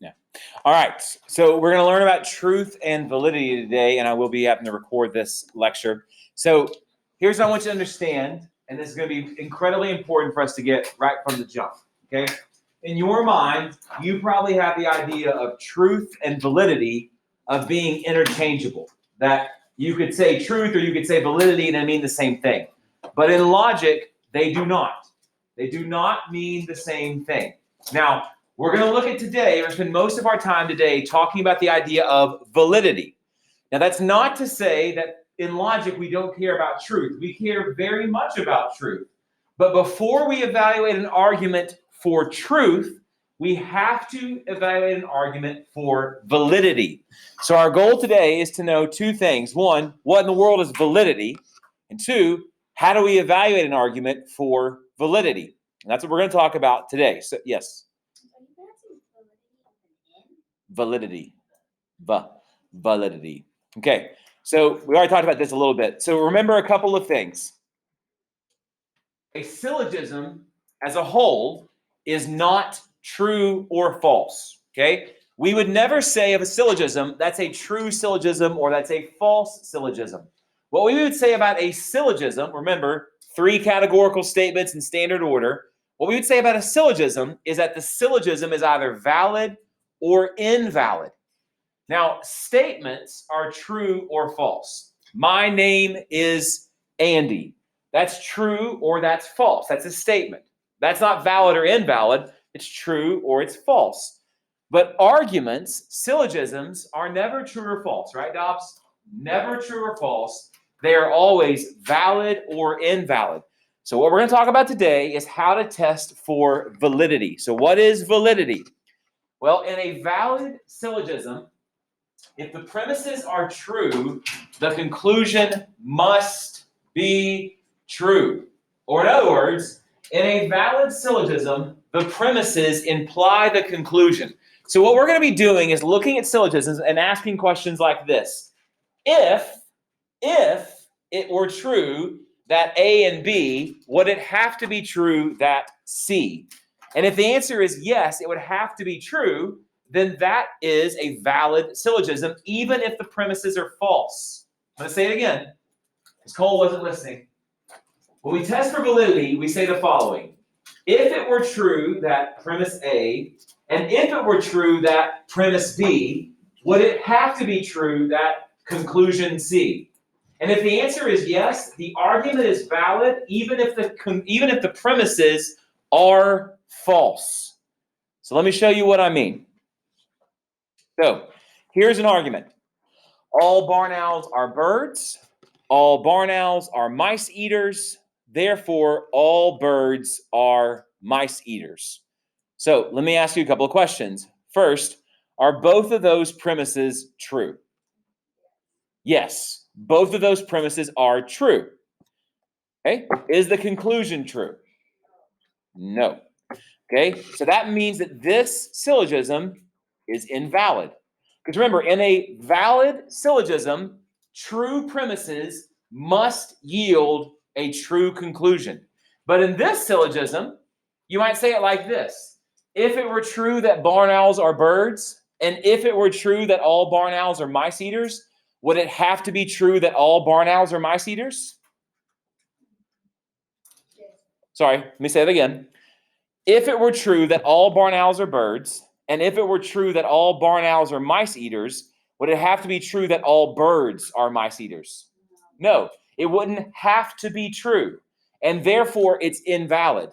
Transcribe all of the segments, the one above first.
Yeah. All right. So we're going to learn about truth and validity today, and I will be having to record this lecture. So here's what I want you to understand, and this is going to be incredibly important for us to get right from the jump. Okay? In your mind, you probably have the idea of truth and validity of being interchangeable. That you could say truth or you could say validity and they mean the same thing. But in logic, they do not. They do not mean the same thing. Now, we're going to look at today, we're going to spend most of our time today talking about the idea of validity. Now, that's not to say that in logic we don't care about truth. We care very much about truth. But before we evaluate an argument for truth, we have to evaluate an argument for validity. So our goal today is to know two things. One, what in the world is validity? And two, how do we evaluate an argument for validity? And that's what we're going to talk about today. So, yes. Validity. Validity. Okay, so we already talked about this a little bit. So remember a couple of things. A syllogism as a whole is not true or false. Okay? We would never say of a syllogism, that's a true syllogism or that's a false syllogism. What we would say about a syllogism, remember, 3 categorical statements in standard order. What we would say about a syllogism is that the syllogism is either valid or invalid. Now, statements are true or false. My name is Andy. That's true or that's false. That's a statement. That's not valid or invalid. It's true or it's false. But arguments, syllogisms, are never true or false, right, Dobbs? Never true or false. They are always valid or invalid. So what we're going to talk about today is how to test for validity. So what is validity? Well, in a valid syllogism, if the premises are true, the conclusion must be true. Or in other words, in a valid syllogism, the premises imply the conclusion. So what we're going to be doing is looking at syllogisms and asking questions like this. If it were true that A and B, would it have to be true that C? And if the answer is yes, it would have to be true, then that is a valid syllogism, even if the premises are false. I'm going to say it again, because Cole wasn't listening. When we test for validity, we say the following. If it were true that premise A, and if it were true that premise B, would it have to be true that conclusion C? And if the answer is yes, the argument is valid, even if the premises are false. So let me show you what I mean. So here's an argument. All barn owls are birds. All barn owls are mice eaters. Therefore, all birds are mice eaters. So let me ask you a couple of questions. First, are both of those premises true? Yes, both of those premises are true. Okay, is the conclusion true? No. Okay, so that means that this syllogism is invalid. Because remember, in a valid syllogism, true premises must yield a true conclusion. But in this syllogism, you might say it like this. If it were true that barn owls are birds, and if it were true that all barn owls are mice eaters, would it have to be true that all barn owls are mice eaters? Sorry, let me say it again. If it were true that all barn owls are birds, and if it were true that all barn owls are mice eaters, would it have to be true that all birds are mice eaters? No, it wouldn't have to be true, and therefore it's invalid.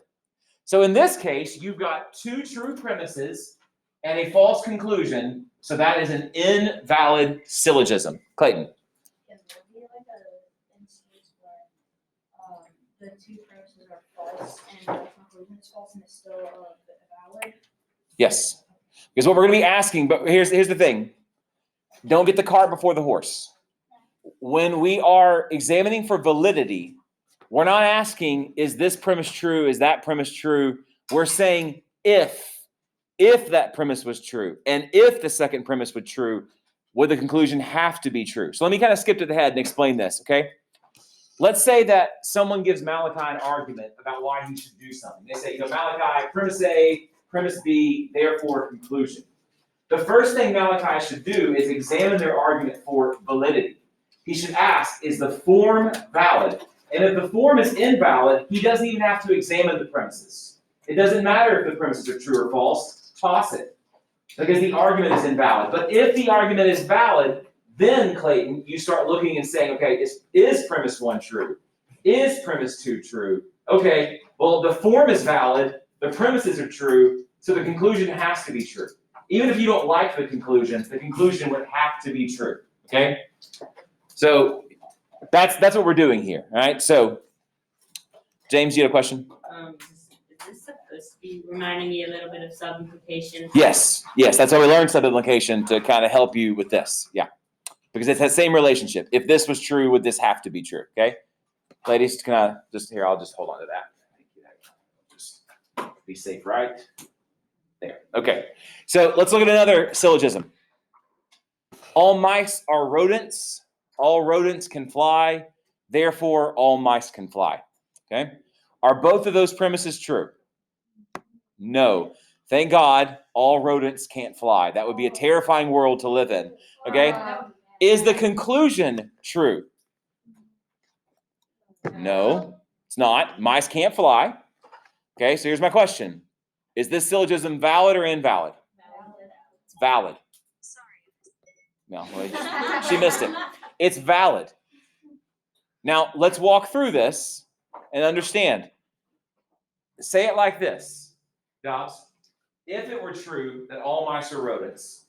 So in this case, you've got 2 true premises and a false conclusion, so that is an invalid syllogism. Clayton. Can there be like an instance where the 2 premises are false and the conclusion is false and it's still valid? Yes. Because what we're going to be asking, but here's the thing. Don't get the cart before the horse. When we are examining for validity, we're not asking, is this premise true? Is that premise true? We're saying if that premise was true, and if the second premise was true, would the conclusion have to be true? So let me kind of skip to the head and explain this, okay? Let's say that someone gives Malachi an argument about why he should do something. They say, Malachi, premise A, premise B, therefore conclusion. The first thing Malachi should do is examine their argument for validity. He should ask, is the form valid? And if the form is invalid, he doesn't even have to examine the premises. It doesn't matter if the premises are true or false, toss it, because the argument is invalid. But if the argument is valid, then, Clayton, you start looking and saying, okay, is premise 1 true? Is premise 2 true? Okay, well, the form is valid, the premises are true, so the conclusion has to be true. Even if you don't like the conclusion would have to be true, okay? So that's what we're doing here, all right? So, James, you had a question? Is this supposed to be reminding me a little bit of sub-implication? Yes, that's why we learned sub-implication, to kind of help you with this, yeah. Because it's that same relationship. If this was true, would this have to be true, okay? Ladies, can I just, here, I'll just hold on to that. Just be safe, right? There, okay. So let's look at another syllogism. All mice are rodents. All rodents can fly. Therefore, all mice can fly. Okay? Are both of those premises true? No. Thank God all rodents can't fly. That would be a terrifying world to live in. Okay? Is the conclusion true? No, it's not. Mice can't fly. Okay, so here's my question. Is this syllogism valid or invalid? It's valid. No, she missed it. It's valid. Now, let's walk through this and understand. Say it like this, Dobbs. If it were true that all mice are rodents,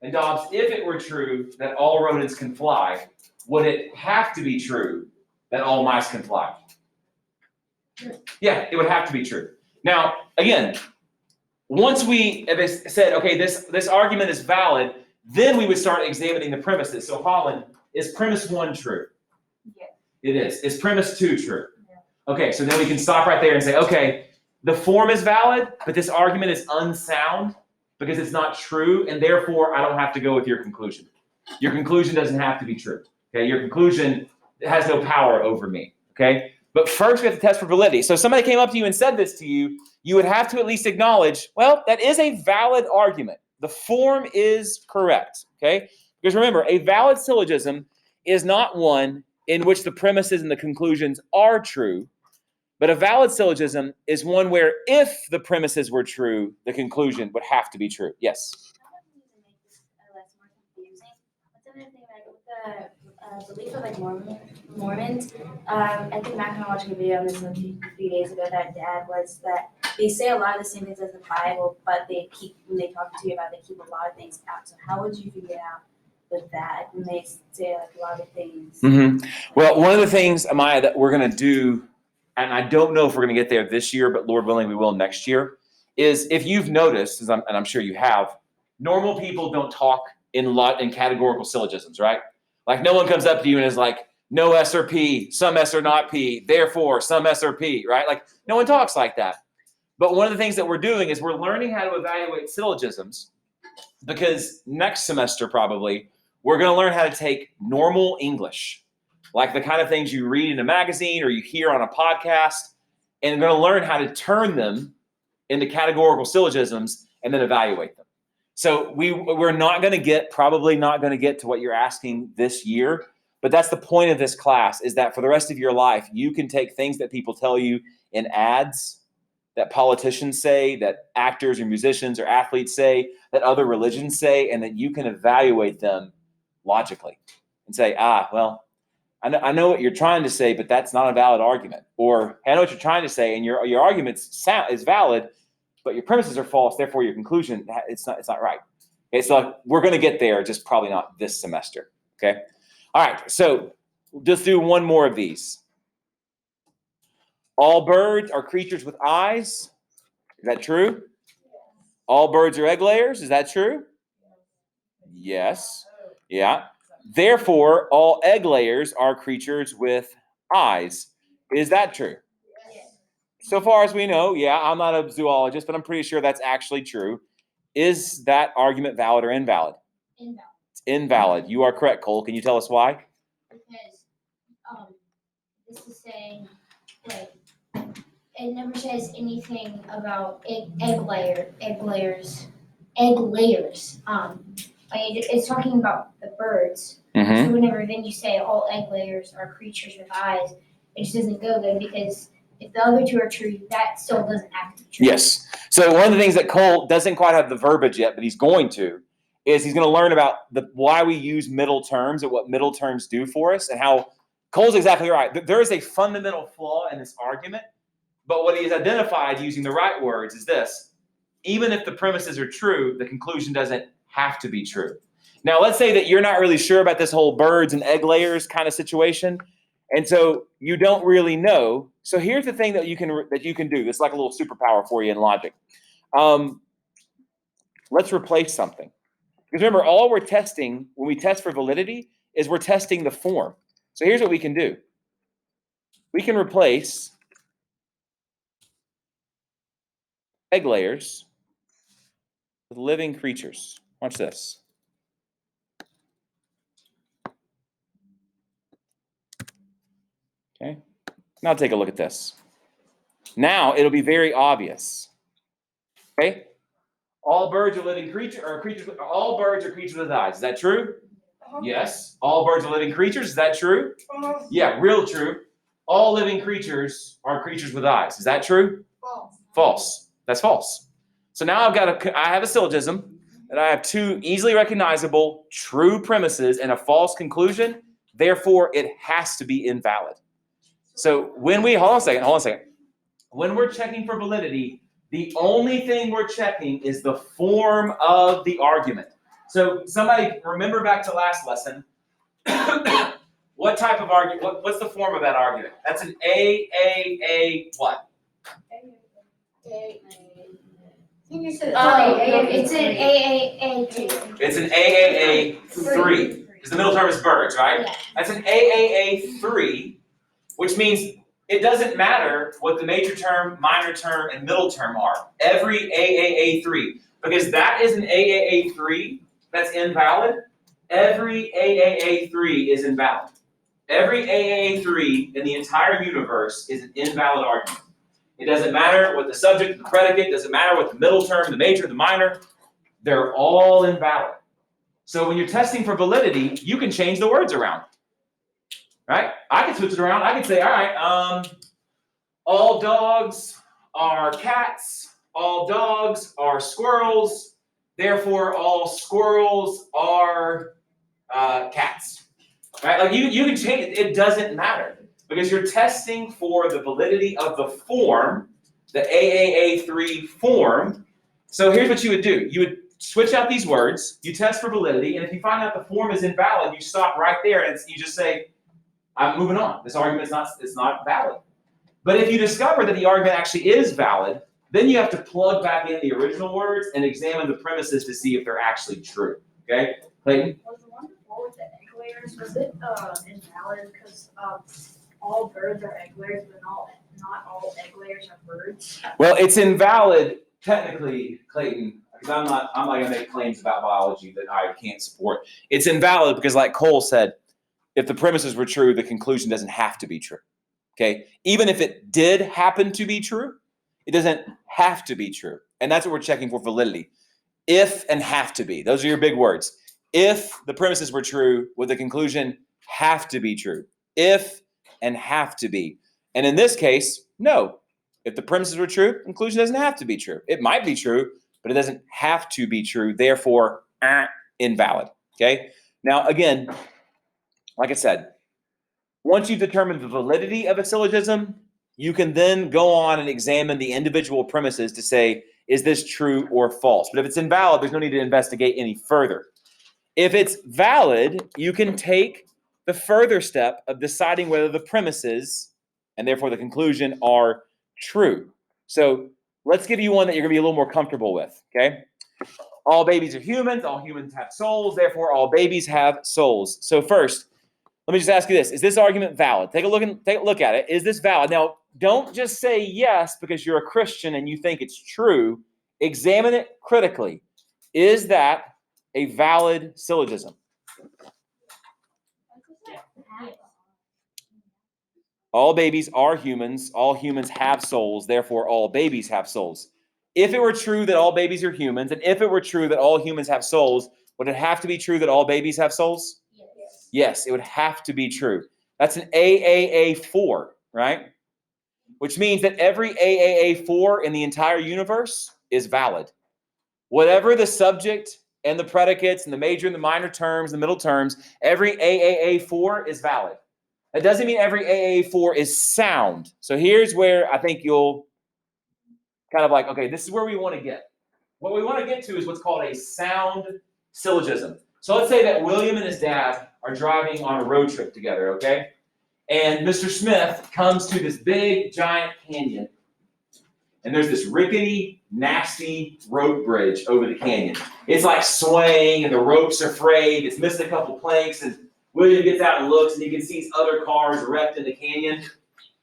and Dobbs, if it were true that all rodents can fly, would it have to be true that all mice can fly? Yeah, it would have to be true. Now, again, once we said, okay, this argument is valid, then we would start examining the premises. So, Holland, is premise 1 true? Yeah. It is. Is premise 2 true? Yeah. Okay, so then we can stop right there and say, okay, the form is valid, but this argument is unsound because it's not true, and therefore I don't have to go with your conclusion. Your conclusion doesn't have to be true. Okay, your conclusion has no power over me. Okay, but first we have to test for validity. So if somebody came up to you and said this to you, you would have to at least acknowledge, well, that is a valid argument. The form is correct. Okay, because remember, a valid syllogism is not one in which the premises and the conclusions are true. But a valid syllogism is one where if the premises were true, the conclusion would have to be true. Yes? Less more confusing. What's another thing, like with the belief of like Mormons? I think Matt and I watching a video on this a few days ago that dad was that they say a lot of the same things as the Bible, but when they talk to you about it, they keep a lot of things out. So how would you figure out with that when they say like a lot of things? Mm-hmm. Well, one of the things, Amaya, that we're going to do, and I don't know if we're going to get there this year, but Lord willing, we will next year, is if you've noticed, and I'm sure you have, normal people don't talk in categorical syllogisms, right? Like no one comes up to you and is like, no S or P, some S or not P, therefore some S or P, right? Like no one talks like that. But one of the things that we're doing is we're learning how to evaluate syllogisms because next semester probably we're going to learn how to take normal English, like the kind of things you read in a magazine or you hear on a podcast, and we're going to learn how to turn them into categorical syllogisms and then evaluate them. So we're probably not going to get to what you're asking this year, but that's the point of this class, is that for the rest of your life, you can take things that people tell you in ads, that politicians say, that actors or musicians or athletes say, that other religions say, and that you can evaluate them logically and say, well, I know what you're trying to say, but that's not a valid argument. Or I know what you're trying to say, and your argument is valid, but your premises are false. Therefore, your conclusion it's not right. Okay, so we're going to get there, just probably not this semester. Okay, all right. So just do one more of these. All birds are creatures with eyes. Is that true? All birds are egg layers. Is that true? Yes. Yeah. Therefore, all egg layers are creatures with eyes. Is that true? Yes. So far as we know, yeah, I'm not a zoologist, but I'm pretty sure that's actually true. Is that argument valid or invalid? Invalid. It's invalid. You are correct, Cole. Can you tell us why? Because this is saying like it never says anything about egg layers. It's talking about the birds. Mm-hmm. So whenever then you say all egg layers are creatures with eyes, it just doesn't go good because if the other two are true, that still doesn't have to be true. Yes. So one of the things that Cole doesn't quite have the verbiage yet, but he's going to learn about why we use middle terms and what middle terms do for us, and how Cole's exactly right. There is a fundamental flaw in this argument, but what he has identified using the right words is this: even if the premises are true, the conclusion doesn't have to be true. Now, let's say that you're not really sure about this whole birds and egg layers kind of situation, and so you don't really know. So here's the thing that you can do. This is like a little superpower for you in logic. Let's replace something. Because remember, all we're testing when we test for validity is we're testing the form. So here's what we can do. We can replace egg layers with living creatures. Watch this. Okay. Now take a look at this. Now it'll be very obvious. Okay. All birds are living creatures, all birds are creatures with eyes. Is that true? Yes. All birds are living creatures. Is that true? Yeah, real true. All living creatures are creatures with eyes. Is that true? False. That's false. So now I have a syllogism, and I have two easily recognizable true premises and a false conclusion. Therefore, it has to be invalid. So when we hold on a second. When we're checking for validity, the only thing we're checking is the form of the argument. So somebody remember back to last lesson. What type of argument? What's the form of that argument? That's an A what? It's an AAA2. It's an AAA3. Because the middle term is birds, right? Yeah. That's an AAA3, which means it doesn't matter what the major term, minor term, and middle term are. Every AAA3. Because that is an AAA3 that's invalid. Every AAA3 is invalid. Every AAA3 in the entire universe is an invalid argument. It doesn't matter what the subject, the predicate, doesn't matter what the middle term, the major, the minor, they're all invalid. So when you're testing for validity, you can change the words around. Right? I can switch it around. I can say, all right, all dogs are cats, all dogs are squirrels, therefore all squirrels are cats. Right? Like you can change it. It doesn't matter because you're testing for the validity of the form, the AAA3 form. So here's what you would do. You would switch out these words, you test for validity, and if you find out the form is invalid, you stop right there and you just say, I'm moving on. This argument is not valid. But if you discover that the argument actually is valid, then you have to plug back in the original words and examine the premises to see if they're actually true. Okay? Clayton? Was the one before with the egg layers, was it invalid because all birds are egg layers, but not all egg layers are birds? Well, it's invalid technically, Clayton, because I'm not going to make claims about biology that I can't support. It's invalid because, like Cole said, if the premises were true, the conclusion doesn't have to be true. Okay? Even if it did happen to be true, it doesn't have to be true. And that's what we're checking for validity. If and have to be. Those are your big words. If the premises were true, would the conclusion have to be true? If and have to be. And in this case, no. If the premises were true, the conclusion doesn't have to be true. It might be true, but it doesn't have to be true. Therefore, invalid. Okay? Now, again, like I said, once you've determined the validity of a syllogism, you can then go on and examine the individual premises to say, is this true or false? But if it's invalid, there's no need to investigate any further. If it's valid, you can take the further step of deciding whether the premises, and therefore the conclusion, are true. So let's give you one that you're going to be a little more comfortable with, okay? All babies are humans. All humans have souls. Therefore, all babies have souls. So first, let me just ask you this. Is this argument valid? Take a look at it. Is this valid? Now, don't just say yes because you're a Christian and you think it's true. Examine it critically. Is that a valid syllogism? All babies are humans. All humans have souls. Therefore, all babies have souls. If it were true that all babies are humans, and if it were true that all humans have souls, would it have to be true that all babies have souls? Yes. Yes, it would have to be true. That's an AAA4, right? Which means that every AAA4 in the entire universe is valid. Whatever the subject and the predicates and the major and the minor terms, the middle terms, every AAA4 is valid. That doesn't mean every AAA4 is sound. So here's where I think you'll kind of like, okay, this is where we want to get. What we want to get to is what's called a sound syllogism. So let's say that William and his dad are driving on a road trip together, okay? And Mr. Smith comes to this big, giant canyon. And there's this rickety, nasty rope bridge over the canyon. It's like swaying and the ropes are frayed. It's missed a couple planks. And William gets out and looks and he can see other cars wrecked in the canyon.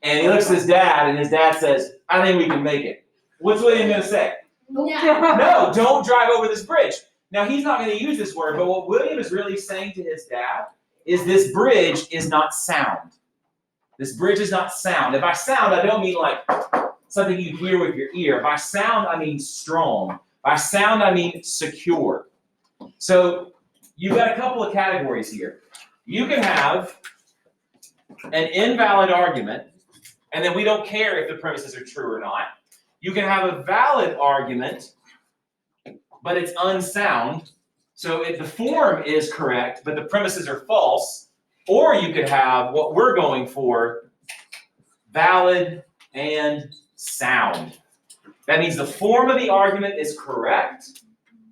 And he looks at his dad and his dad says, I think we can make it. What's William going to say? No, don't drive over this bridge. Now, he's not going to use this word, but what William is really saying to his dad is this bridge is not sound. This bridge is not sound. If by sound, I don't mean like something you hear with your ear. By sound, I mean strong. By sound, I mean secure. So you've got a couple of categories here. You can have an invalid argument, and then we don't care if the premises are true or not. You can have a valid argument, but it's unsound. So if the form is correct, but the premises are false, or you could have what we're going for, valid and sound. That means the form of the argument is correct,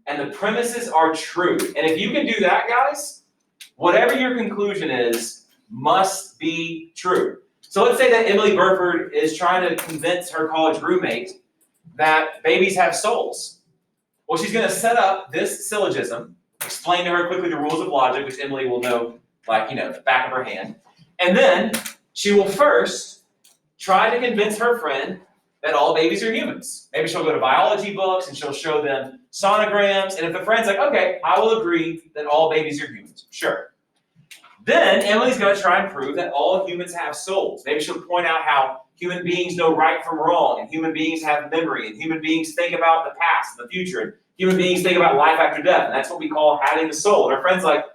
and the premises are true. And if you can do that, guys, whatever your conclusion is must be true. So let's say that Emily Burford is trying to convince her college roommate that babies have souls. Well, she's going to set up this syllogism, explain to her quickly the rules of logic, which Emily will know, like, the back of her hand. And then she will first try to convince her friend that all babies are humans. Maybe she'll go to biology books and she'll show them sonograms. And if the friend's like, okay, I will agree that all babies are humans. Sure. Then Emily's going to try and prove that all humans have souls. Maybe she'll point out how human beings know right from wrong, and human beings have memory, and human beings think about the past and the future, and human beings think about life after death. And that's what we call having a soul. And our friend's like,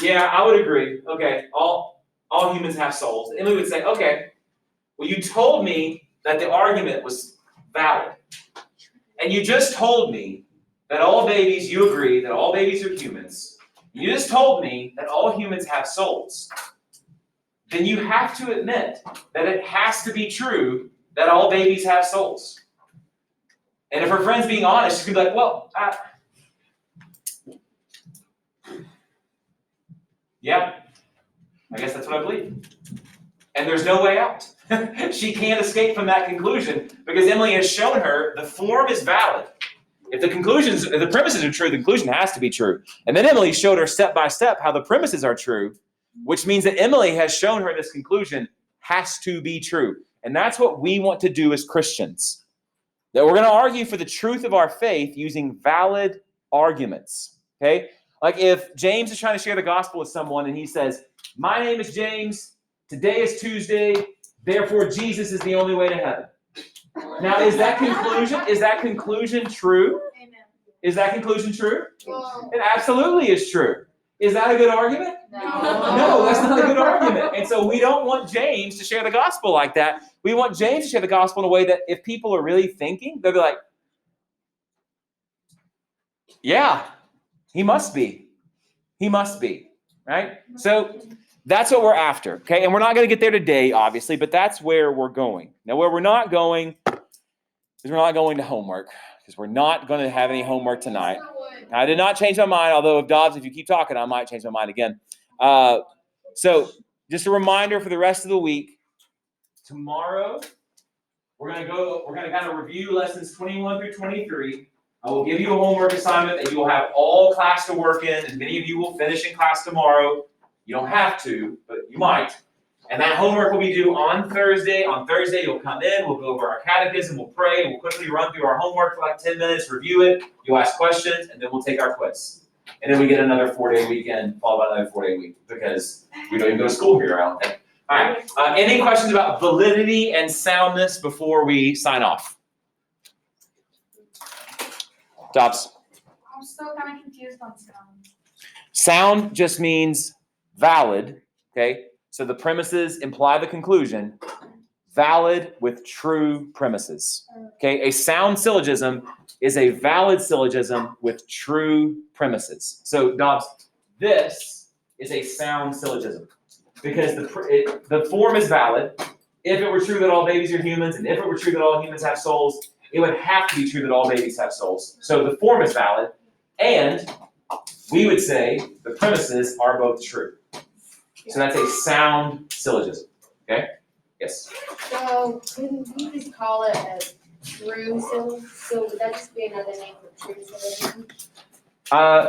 yeah, I would agree. Okay, all humans have souls. And Emily would say, okay, well, you told me that the argument was valid. And you just told me that all babies, you agree that all babies are humans. You just told me that all humans have souls. Then you have to admit that it has to be true that all babies have souls. And if her friend's being honest, she's going to be like, well, yeah, I guess that's what I believe. And there's no way out. She can't escape from that conclusion because Emily has shown her the form is valid. If the premises are true, the conclusion has to be true. And then Emily showed her step by step how the premises are true, which means that Emily has shown her this conclusion has to be true. And that's what we want to do as Christians. That we're going to argue for the truth of our faith using valid arguments. Okay? Like if James is trying to share the gospel with someone and he says, my name is James, today is Tuesday, therefore Jesus is the only way to heaven. Now, is that conclusion true? Is that conclusion true? It absolutely is true. Is that a good argument? No, that's not a good argument. And so we don't want James to share the gospel like that. We want James to share the gospel in a way that if people are really thinking, they'll be like, yeah, he must be. He must be, right? So that's what we're after, okay? And we're not going to get there today, obviously, but that's where we're going. Now, where we're not going is we're not going to homework because we're not going to have any homework tonight. I did not change my mind, although if you keep talking, I might change my mind again. So just a reminder for the rest of the week, tomorrow we're going to kind of review lessons 21 through 23. I will give you a homework assignment that you will have all class to work in, and many of you will finish in class tomorrow. You don't have to, but you might. And that homework will be due on Thursday. On Thursday, you'll come in, we'll go over our catechism, we'll pray, we'll quickly run through our homework for like 10 minutes, review it, you'll ask questions, and then we'll take our quiz. And then we get another 4-day weekend, followed by another 4-day week, because we don't even go to school here, I don't think. All right. Any questions about validity and soundness before we sign off? Dobbs. I'm still kind of confused on sound. Sound just means valid, okay? So the premises imply the conclusion. Valid with true premises. Okay, a sound syllogism is a valid syllogism with true premises. So Dobbs, this is a sound syllogism because the form is valid. If it were true that all babies are humans, and if it were true that all humans have souls, it would have to be true that all babies have souls. So the form is valid, and we would say the premises are both true. So that's a sound syllogism. Okay? Yes. So couldn't we just call it a true syllogism? So would that just be another name for true syllogism?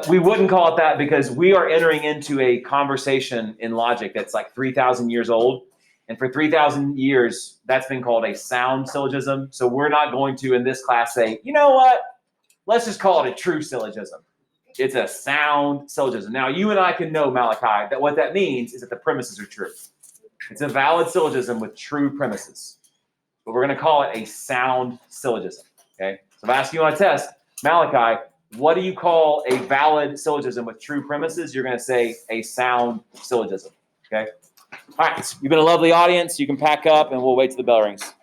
We wouldn't call it that because we are entering into a conversation in logic that's like 3,000 years old. And for 3,000 years, that's been called a sound syllogism. So we're not going to, in this class, say, you know what? Let's just call it a true syllogism. It's a sound syllogism. Now, you and I can know, Malachi, that what that means is that the premises are true. It's a valid syllogism with true premises. But we're going to call it a sound syllogism. Okay? So if I ask you on a test, Malachi, what do you call a valid syllogism with true premises? You're going to say a sound syllogism. Okay? All right. You've been a lovely audience. You can pack up and we'll wait till the bell rings.